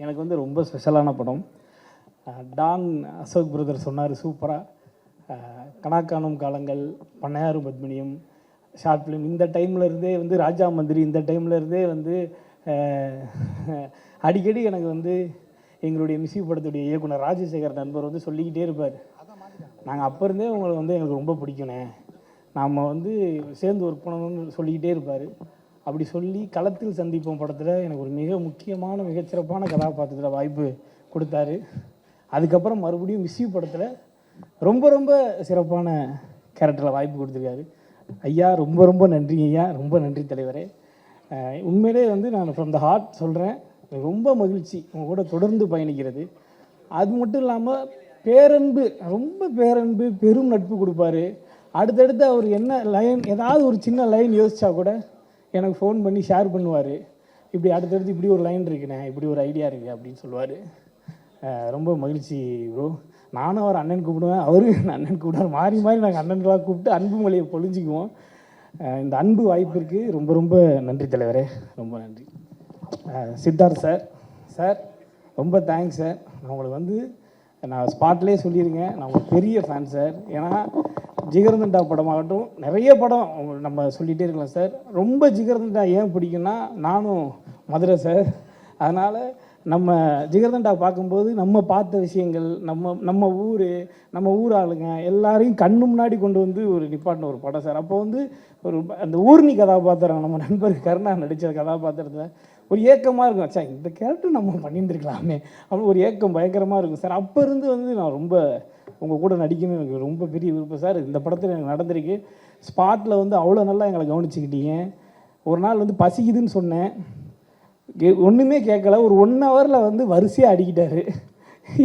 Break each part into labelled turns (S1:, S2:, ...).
S1: எனக்கு வந்து ரொம்ப ஸ்பெஷலான படம். டான் அசோக் பிரதர் சொன்னார் சூப்பராக. கணக்கானும் காலங்கள், பண்ணையாரும் பத்மினியும், ஷார்ட் ஃபிலிம் இந்த டைமில் இருந்தே வந்து ராஜா மந்திரி இந்த டைமில் இருந்தே வந்து அடிக்கடி எனக்கு வந்து எங்களுடைய மிஸ்யூ படத்துடைய இயக்குனர் ராஜசேகர் நண்பர் வந்து சொல்லிக்கிட்டே இருப்பார், நாங்கள் அப்போ இருந்தே உங்களை வந்து எங்களுக்கு ரொம்ப பிடிக்குண்ணே, நாம் வந்து சேர்ந்து ஒர்க் பண்ணணும்னு சொல்லிக்கிட்டே இருப்பார். அப்படி சொல்லி களத்தில் சந்திப்போம் படத்தில் எனக்கு ஒரு மிக முக்கியமான மிகச்சிறப்பான கதாபாத்திரத்தில் வாய்ப்பு கொடுத்தாரு. அதுக்கப்புறம் மறுபடியும் மிஸ்யூ படத்தில் ரொம்ப ரொம்ப சிறப்பான கேரக்டரில் வாய்ப்பு கொடுத்துருக்காரு. ஐயா ரொம்ப ரொம்ப நன்றி ஐயா, ரொம்ப நன்றி தலைவரே. உண்மையிலே வந்து நான் ஃப்ரம் த ஹார்ட் சொல்கிறேன், ரொம்ப மகிழ்ச்சி உங்கள் கூட தொடர்ந்து பயணிக்கிறது. அது மட்டும் இல்லாமல் பேரன்பு, ரொம்ப பேரன்பு, பெரும் நட்பு கொடுப்பாரு. அடுத்தடுத்து அவர் என்ன லைன், ஏதாவது ஒரு சின்ன லைன் யோசித்தா கூட எனக்கு ஃபோன் பண்ணி ஷேர் பண்ணுவார், இப்படி அடுத்தடுத்து இப்படி ஒரு லைன் இருக்குண்ணே, இப்படி ஒரு ஐடியா இருக்குது அப்படின்னு சொல்லுவார். ரொம்ப மகிழ்ச்சி ப்ரோ. நானும் அவர் அண்ணன் கூப்பிடுவேன், அவரும் அண்ணன் கூப்பிடுவார், மாறி மாறி நாங்கள் அண்ணன்களாக கூப்பிட்டு அன்பு மொழியை பொழிஞ்சிக்குவோம். இந்த அன்பு வாய்ப்பிற்கு ரொம்ப ரொம்ப நன்றி தலைவரே, ரொம்ப நன்றி. சித்தார்த் சார், சார் ரொம்ப தேங்க்ஸ் சார். நான் உங்களுக்கு வந்து நான் ஸ்பாட்லேயே சொல்லியிருக்கேன், நான் உங்களுக்கு பெரிய ஃபேன் சார். ஏன்னா ஜிகர்தண்டா படமாகட்டும், நிறைய படம் நம்ம சொல்லிகிட்டே இருக்கலாம் சார். ரொம்ப ஜிகர்தண்டா ஏன் பிடிக்குன்னா, நானும் மதுரை சார். அதனால் நம்ம ஜிகர்தண்டா பார்க்கும்போது நம்ம பார்த்த விஷயங்கள், நம்ம ஊர் ஆளுங்க எல்லாரையும் கண்ணு முன்னாடி கொண்டு வந்து ஒரு நிப்பாட்டின ஒரு படம் சார். அப்போ வந்து ஒரு அந்த ஊர்னி கதாபாத்திரம், நம்ம நண்பர் கருணா நடித்த கதாபாத்திரத்தில் ஒரு ஏக்கமாக இருக்கும், சார் இந்த கேரக்டர் நம்ம பண்ணியிருந்துருக்கலாமே அப்படின்னு ஒரு ஏக்கம் பயங்கரமாக இருக்கும் சார். அப்போ இருந்து வந்து நான் ரொம்ப உங்கள் கூட நடிக்கணும்னு எனக்கு ரொம்ப பெரிய விருப்பம் சார். இந்த படத்தில் எனக்கு நடந்திருக்கு. ஸ்பாட்டில் வந்து அவ்வளோ நல்லா எங்களை கவனிச்சுக்கிட்டீங்க. ஒரு நாள் வந்து பசிக்குதுன்னு சொன்னேன், ஒன்றுமே கேட்கல, ஒரு 1 ஹவரில் வந்து வரிசையாக அடிக்கிட்டார்.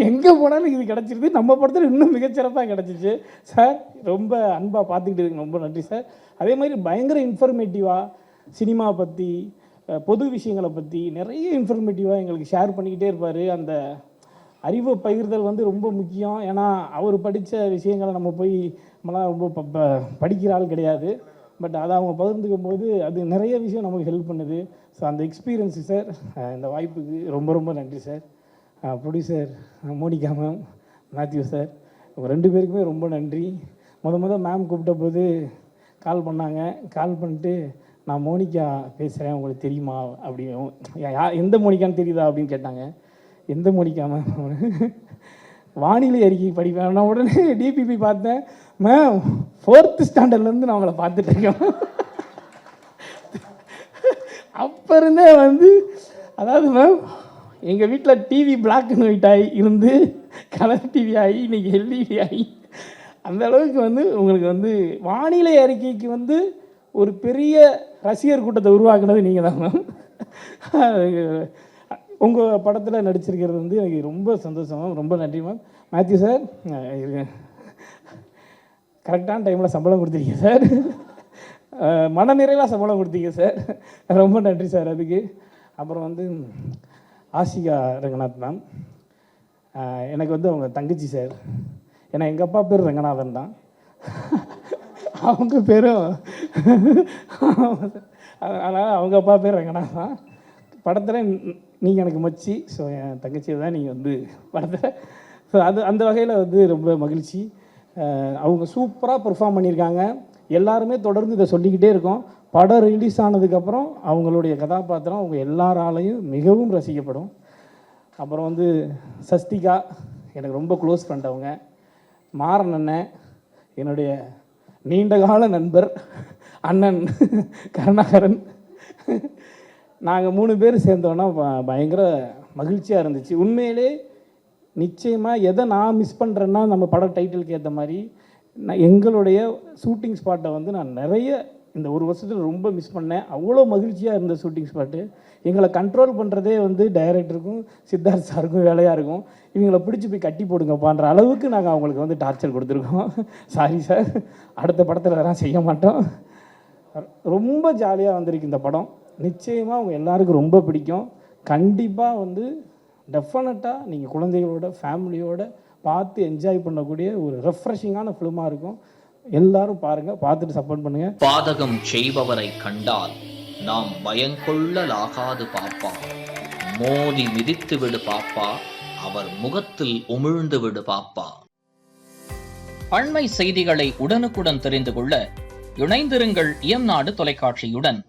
S1: எங்கே போனாலும் இது கிடச்சிருது, நம்ம படத்தில் இன்னும் மிகச்சிறப்பாக கிடச்சிச்சு சார். ரொம்ப அன்பாக பார்த்துக்கிட்டு ரொம்ப நன்றி சார். அதே மாதிரி பயங்கர இன்ஃபர்மேட்டிவாக சினிமா பற்றி, பொது விஷயங்களை பற்றி நிறைய இன்ஃபர்மேட்டிவாக எங்களுக்கு ஷேர் பண்ணிக்கிட்டே இருப்பார். அந்த அறிவை பகிர்தல் வந்து ரொம்ப முக்கியம். ஏன்னா அவர் படித்த விஷயங்களை நம்ம போய் நம்மளாம் ரொம்ப படிக்கிற ஆள் கிடையாது. பட் அதை அவங்க பகிர்ந்துக்கும் போது அது நிறைய விஷயம் நமக்கு ஹெல்ப் பண்ணுது. ஸோ அந்த எக்ஸ்பீரியன்ஸு சார், இந்த வாய்ப்புக்கு ரொம்ப ரொம்ப நன்றி sir. Producer Monica ma'am, Mathew sir, உங்கள் 2 பேருக்குமே ரொம்ப நன்றி. முத மேம் கூப்பிட்ட போது கால் பண்ணாங்க. கால் பண்ணிட்டு நான் மோனிகா பேசுகிறேன் உங்களுக்கு தெரியுமா அப்படி, எந்த மோனிகான்னு தெரியுதா அப்படின்னு கேட்டாங்க. எந்த மோனிகா மேம்? வானிலை அறிக்கை படிப்பேன். நான் உடனே டிபிபி பார்த்தேன், மேம் 4th ஸ்டாண்டர்ட்லேருந்து நான் அவங்கள பார்த்துட்ருக்கேன். அப்போ இருந்தே வந்து அதாவது மேம் எங்கள் வீட்டில் டிவி பிளாக் அண்ட் ஒயிட் ஆகி இருந்து கலர் டிவி ஆகி இன்றைக்கி எல்இடி ஆகி அந்த அளவுக்கு வந்து உங்களுக்கு வந்து வானிலை அறிக்கைக்கு வந்து ஒரு பெரிய ரசிகர் கூட்டத்தை உருவாக்குனது நீங்கள் தான் மேம். உங்கள் படத்தில் நடிச்சிருக்கிறது வந்து எனக்கு ரொம்ப சந்தோஷம் மேம், ரொம்ப நன்றி மேம். மேத்யூ சார், கரெக்டான டைமில் சம்பளம் கொடுத்துருக்கீங்க சார், மனநிறைவாக சம்பளம் கொடுத்தீங்க சார், ரொம்ப நன்றி சார் அதுக்கு. அப்புறம் வந்து ஆசிகா ரங்கநாத் மேம், எனக்கு வந்து அவங்க தங்கச்சி சார். ஏன்னா எங்கள் அப்பா பேர் ரங்கநாதன் தான், அவங்க பேரும் அதனால் அவங்க அப்பா பேர் ரங்கநாத் தான். படத்தில் நீங்கள் எனக்கு மச்சி, ஸோ என் தங்கச்சியை தான் நீங்கள் வந்து படத்தில். ஸோ அது அந்த வகையில் வந்து ரொம்ப மகிழ்ச்சி. அவங்க சூப்பராக பெர்ஃபார்ம் பண்ணியிருக்காங்க. எல்லாருமே தொடர்ந்து இதை சொல்லிக்கிட்டே இருக்கோம். படம் ரிலீஸ் ஆனதுக்கப்புறம் அவங்களுடைய கதாபாத்திரம் அவங்க எல்லாராலையும் மிகவும் ரசிக்கப்படும். அப்புறம் வந்து சஸ்திகா எனக்கு ரொம்ப க்ளோஸ் ஃப்ரெண்ட். அவங்க மாறன் அண்ணன் என்னுடைய நீண்டகால நண்பர், அண்ணன் கருணாகரன். நாங்கள் 3 பேர் சேர்ந்தோன்னா பயங்கர மகிழ்ச்சியாக இருந்துச்சு. உண்மையிலே நிச்சயமாக எதை நான் மிஸ் பண்ணுறேன்னா, நம்ம பட டைட்டிலுக்கு ஏற்ற மாதிரி நான் எங்களுடைய ஷூட்டிங் ஸ்பாட்டை வந்து நான் நிறைய இந்த 1 வருஷத்தில் ரொம்ப மிஸ் பண்ணேன். அவ்வளோ மகிழ்ச்சியாக இருந்த ஷூட்டிங் ஸ்பாட்டு. எங்களை கண்ட்ரோல் பண்ணுறதே வந்து டைரக்டருக்கும் சித்தார்த் சாருக்கும் வேலையாக இருக்கும். இவங்களை பிடிச்சி போய் கட்டி போடுங்கப்பான்ற அளவுக்கு நாங்கள் அவங்களுக்கு வந்து டார்ச்சர் கொடுத்துருக்கோம். சாரி சார், அடுத்த படத்தில் அதெல்லாம் செய்ய மாட்டோம். ரொம்ப ஜாலியாக வந்திருக்கு இந்த படம். நிச்சயமாக அவங்க எல்லாருக்கும் ரொம்ப பிடிக்கும். கண்டிப்பாக வந்து டெஃபினட்டாக நீங்கள் குழந்தைகளோட ஃபேமிலியோட பார்த்து என்ஜாய் பண்ணக்கூடிய ஒரு ரெஃப்ரெஷிங்கான ஃபிலிமாக இருக்கும். எல்லாரும் பாருங்கள், பார்த்துட்டு சப்போர்ட் பண்ணுங்கள்.
S2: பாதகம் செய்பவரை கண்டால் நாம் பயங்கொள்ளலாகாது பாப்பா. மோதி மிதித்து விடு பாப்பா, அவர் முகத்தில் உமிழ்ந்து விடு பாப்பா. அண்மை செய்திகளை உடனுக்குடன் தெரிந்து கொள்ள இணைந்திருங்கள் இயம்நாடு தொலைக்காட்சியுடன்.